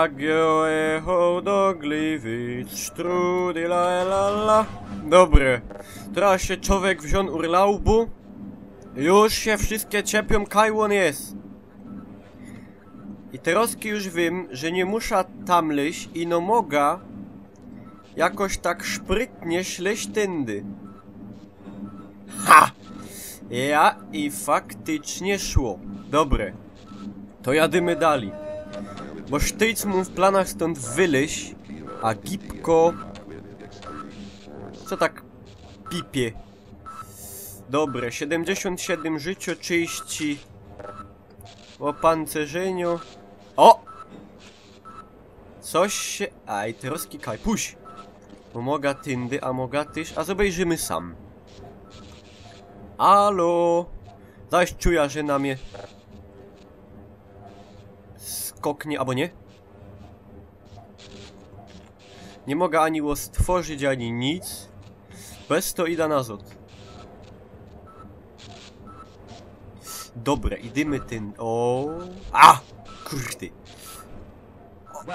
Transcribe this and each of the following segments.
Agio hodogliwic, strudi la. Dobre. Teraz się człowiek wziął urlaubu. Już się wszystkie ciepią, kajłon jest. I teraz już wiem, że nie muszę tam leźć i no mogę jakoś tak szprytnie śleść tędy. Ha! Ja i faktycznie szło. Dobre. To jadymy dalej. Bo sztyc mu w planach stąd wyleźć, a gipko... Co tak pipie? Dobre, 77 życio, 30 opancerzeniu. O! Coś się... Aj, teraz kikaj, puść! Bo mogę tyndy, a mogę tyś, a zobejrzymy sam. Alo! Zaś czuję, że na mnie... skoknie, albo nie? Nie mogę ani stworzyć, ani nic. Bez to idę nazad. Dobre, idziemy tym. O! A! Kurde!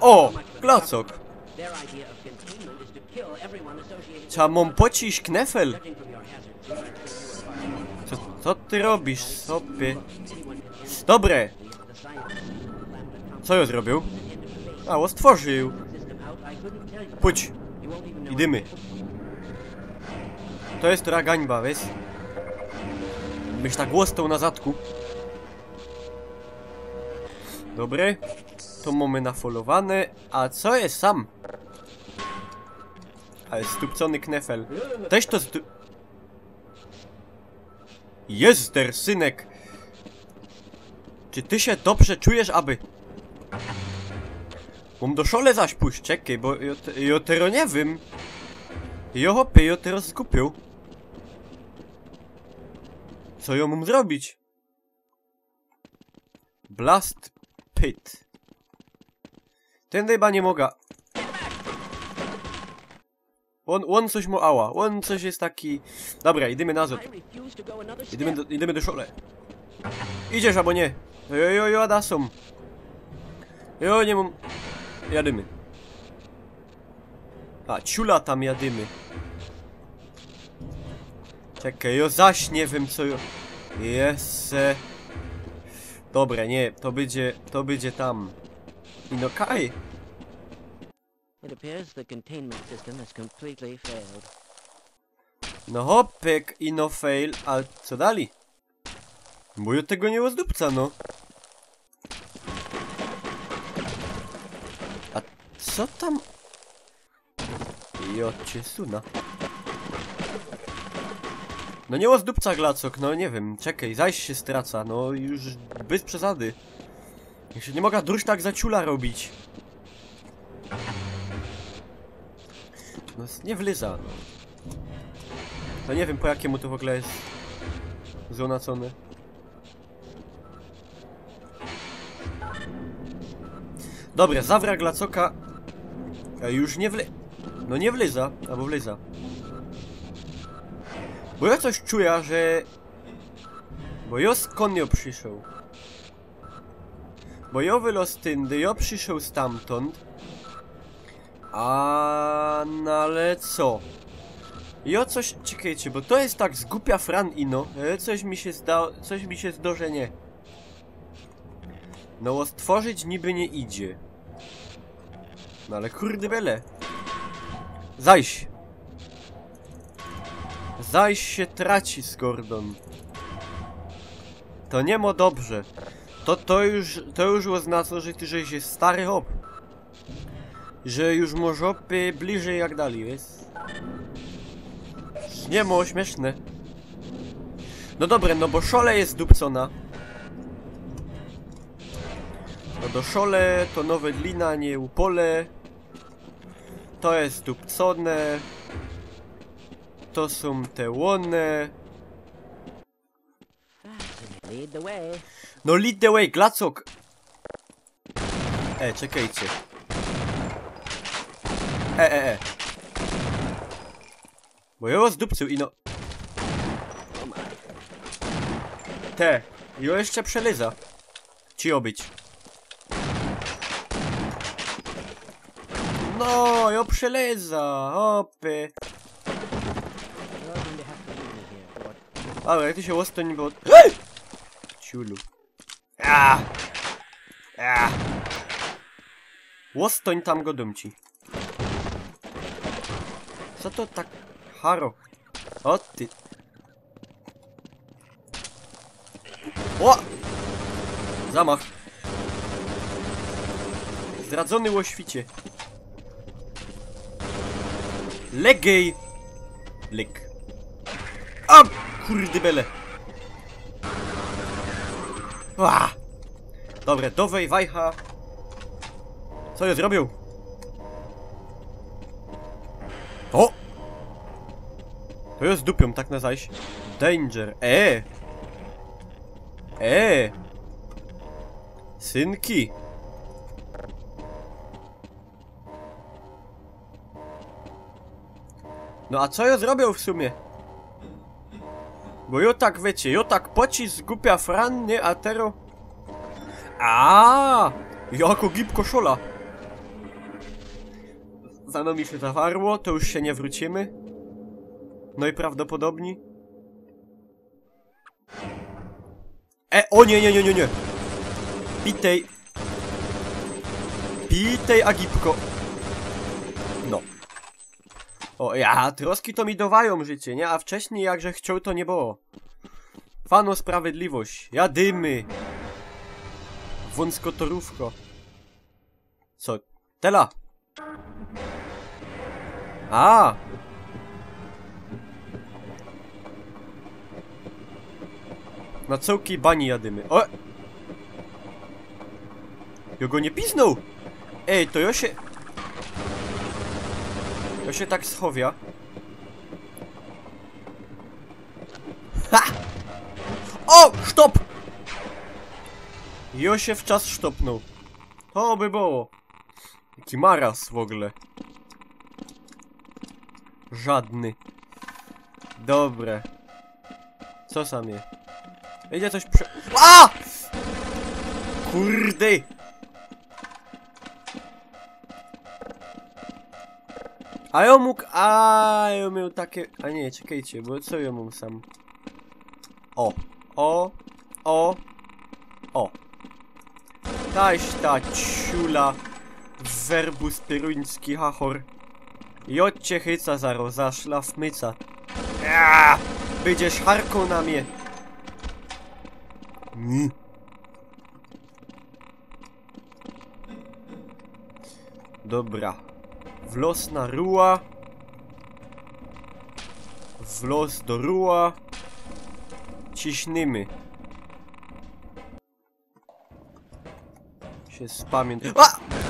O! Klacok! Trzeba mam pocić knefel! Co ty robisz sobie? Dobre! Co ja zrobił? A, stworzył! Pójdź! Idziemy! To jest która gańba, wiesz? Byś tak łostał na zadku. Dobre. To mamy nafolowane. A co jest sam? Ale stupcony knefel. Też to jest der synek! Czy ty się dobrze czujesz, aby... Mam do szole zaś pójść, czekaj, bo ja teraz nie wiem. Ja hopie, ja teraz zgupił. Co ja mam zrobić? Blast Pit. Ten chyba nie mogę. On coś mu ała. On coś jest taki... Dobra, idziemy nazad. Idziemy do szole. Idziesz albo nie? Jo, da są. Jo, nie mam... Jadymy. A, ciula tam jadymy. Czekaj, jo zaś nie wiem co jo... Jesse. Dobra, nie, to będzie tam. I no kaj. No hopek i no fail, a co dali? Bo ja tego nie ozdupca, no. A co tam? Jocie suna. No nie ozdupca glacok, no nie wiem, czekaj, zaś się straca, no już bez przesady. Ja się nie mogę druż tak za ciula robić. No nie wlyza, no. To nie wiem po jakiemu to w ogóle jest zonacone. Dobra, zawra glacoka już nie no nie wlyza, albo wlyza. Bo ja coś czuję, że... Bo ja skąd ja przyszedł? Bo ja wylos tyndy, ja przyszedł stamtąd. A ale co? Ja coś... Czekajcie, bo to jest tak zgupia fran ino. Coś mi się zda, że nie. No stworzyć niby nie idzie. No ale kurde bele. Zajś! Zajś się traci z Gordon. To nie ma dobrze. To już oznacza, że ty żeś jest stary hop. Że już może bliżej jak dalej, wiesz? Nie ma śmieszne. No dobre, no bo szole jest dupcona. No do szole to nowe glina, nie upole. To jest dupcone. To są te łone. No lead the way, glacok! Czekajcie. Bo ja was dupcył i no... Jo jeszcze przelyza. Ci obyć. No, jo przeleza, hopy. Ale ty się łostoń, bo... Ciulu. Łostoń tam go dumci. Co to tak... Haro. O ty. O! Zamach. Zdradzony łoświcie. Legej. Lik. A! Kurde bele. Dobre, dowej wajcha. Co ja zrobił? O! To jest dupią, tak na zaś. Danger. Synki. No a co ja zrobił w sumie? Bo jo tak wiecie, jo tak pocisk głupia fran, nie? A tero... Jako gibko szola. Za nami się zawarło, to już się nie wrócimy. No i prawdopodobnie... O nie! Pitej. Pitej, agipko. No. O, troski to mi dawają życie, nie? A wcześniej jakże chciał, to nie było. Fano sprawiedliwość. Jadymy. Wąskotorówko. Co? Tela. Na całkiej bani jadymy. O! Ja go nie piznął! Ej, to ja się... Ja się tak schowia. Ha! O! Stop! Jo się w czas sztopnął. To by było. Jaki maraz w ogóle. Żadny. Dobre. Co sam je? Idzie coś Kurde! A ja mógł... ja miał takie... A nie, czekajcie, bo co ja mam sam? O! Taś ta ciula werbus peruński hachor. Jodcie chyca zaro, za szlaf myca. Będziesz harką na mnie. Dobra. Wlos na ruła. Wlos do ruła. Ciśnimy. Się spamiętam.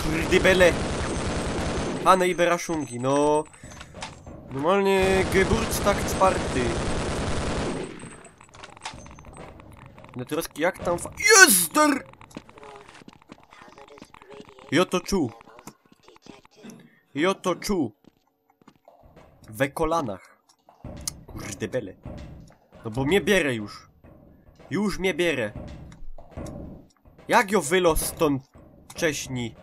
Kurde bele. Pane i beraszungi, no. Normalnie Geburtstag czwarty. No teraz jak tam Jezder! Jo to czuł. We kolanach. Kurde bele. No bo mnie bierę już. Już mnie bierę. Jak jo wylos stąd wcześniej?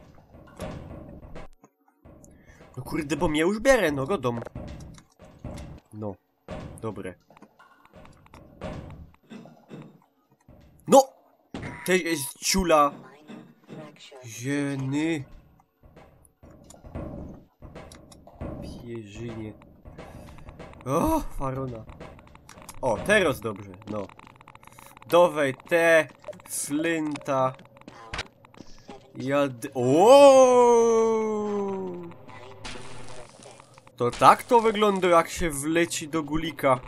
No kurde, bo mnie już bierę, no godom. No. Dobre. No! To jest ciula. Jeny. Pierzynie. O, farona. O, teraz dobrze, no. Dowej te flinta. To tak to wygląda, jak się wleci do gulika.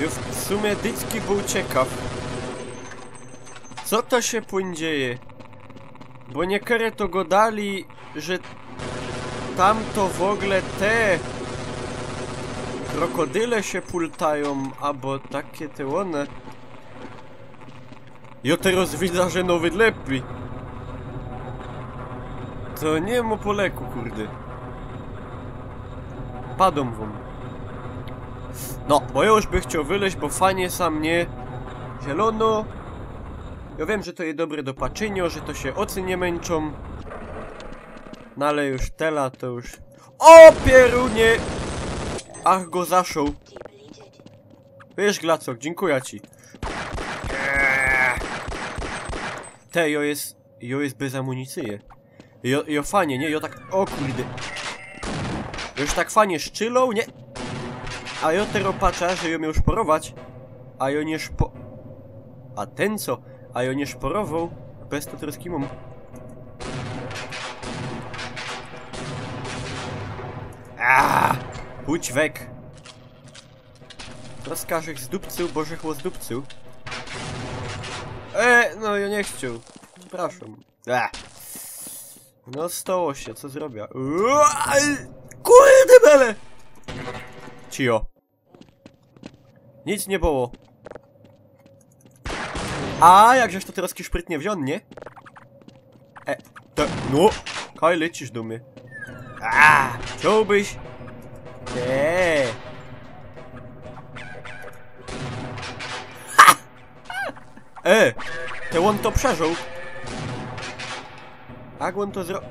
Ja w sumie dycki był ciekaw. Co to się dzieje? Bo niektóre to go dali, że tam to w ogóle te krokodyle się pultają, albo takie te one. Ja teraz widzę, że nowy lepiej. To nie mu poleku, kurde. Padą wam. No, bo ja już by chciał wyleźć, bo fajnie sam nie zielono. Ja wiem, że to jest dobre do paczenia, że to się ocy nie męczą. No ale już tela to już... O pierunie! Ach go zaszł. Wiesz, Glacok, dziękuję ci. Te, jo jest bez amunicji. Jo fajnie, nie? Jo tak... O kurde. Już tak fajnie szczylą, nie? A jo teraz patrzę, że jo miał szporować. A jo nie szpo... A ten co? A jo nie szporował. Bez to teraz kimom. Pójdź weg. Teraz każesz zdupcył, bożechło zdupcył. No ja nie chciał. Przepraszam. No stało się, co zrobię? Kurde bele! Cio. Nic nie było. A jakżeś to teraz szprytnie wziął, nie? No! Kaj lecisz do mnie. Chciałbyś? Te on to przeżył. Jak on to zrobił?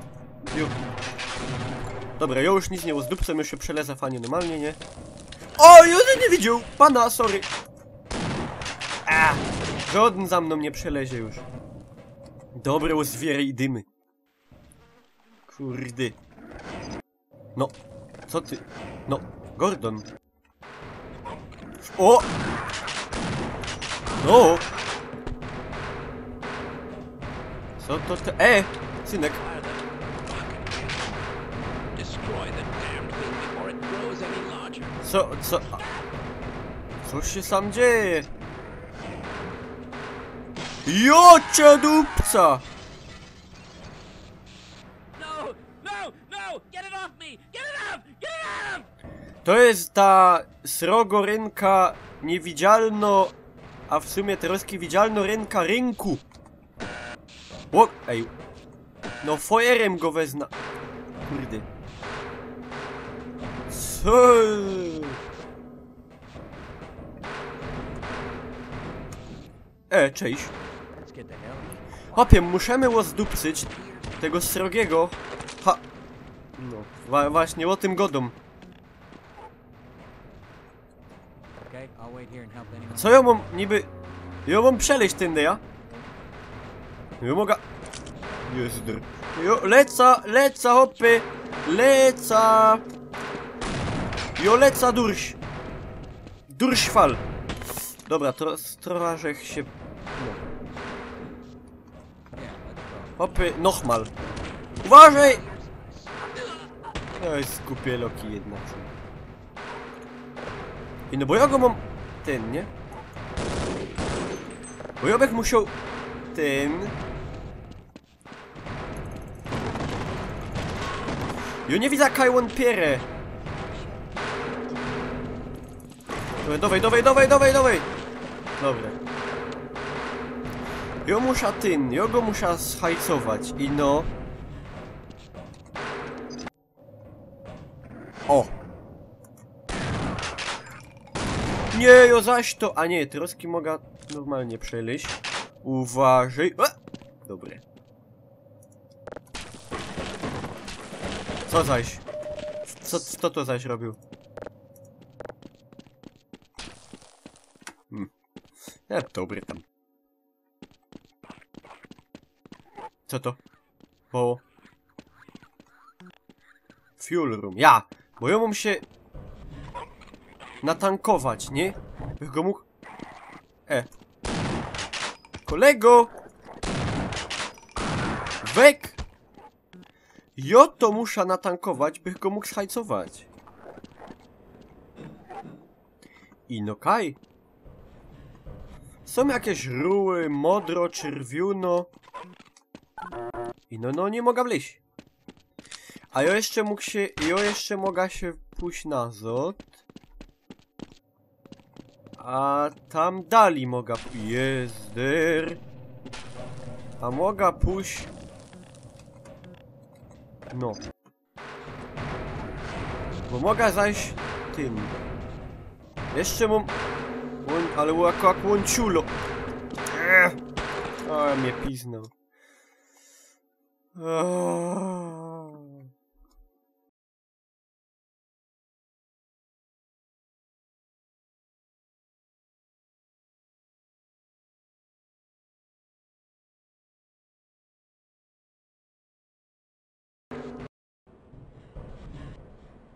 Dobra, ja już nic nie uzdupcę, już się przeleza fajnie normalnie, nie? O, ja nie widział! Pana, sorry! Żaden za mną nie przelezie już. Dobre zwiery i dymy. Kurde. No, co ty? No, Gordon. O! No! Co to te... synek. Co? Co się sam dzieje? Jocia dupca! To jest ta srogo ręka niewidzialno, a w sumie teraz widzialno ręka rynku. O, ej. No fojerem go wezna. Kurde. Co? Cześć. Hopie, musimy łozdupcyć tego srogiego. No, właśnie o tym godą. Co ja mam niby... Ja mam przeleźć tędy, ja? Ja mogę... Jezdr. Jo, leca, hopy! Leca! Jo, leca, durś! Durś fal! Dobra, trochę się... No. Hopy, nochmal! Uważaj! No jest głupie loki jednak. I no bo ja go mam... Ten, nie? Bo ja bym musiał... Ten... Ja nie widzę Kajłon Pierre. Dawaj. Dobra. Ja muszę ten, ja go muszę schajcować i no... O! Nie, ja zaś to... A nie, troski mogę normalnie przeleźć. Uważaj. Dobre. Co zaś? Co to zaś robił? Dobry tam. Co to? Bo... Fuel room. Ja! Bo ja mam się... natankować, nie? Bych go mógł... Kolego! Wek! Ja to muszę natankować, bych go mógł schajcować. I no kaj. Są jakieś ruły, modro, czerwiuno. I no nie mogę wleźć. A ja jeszcze mógł się... Ja jeszcze mogę się pójść nazad. A tam dali mogę... Jezder. A mogę pójść... No. Bo mogę zajść tym. Jeszcze mam... Ale jak łąciulo. A mnie piznął.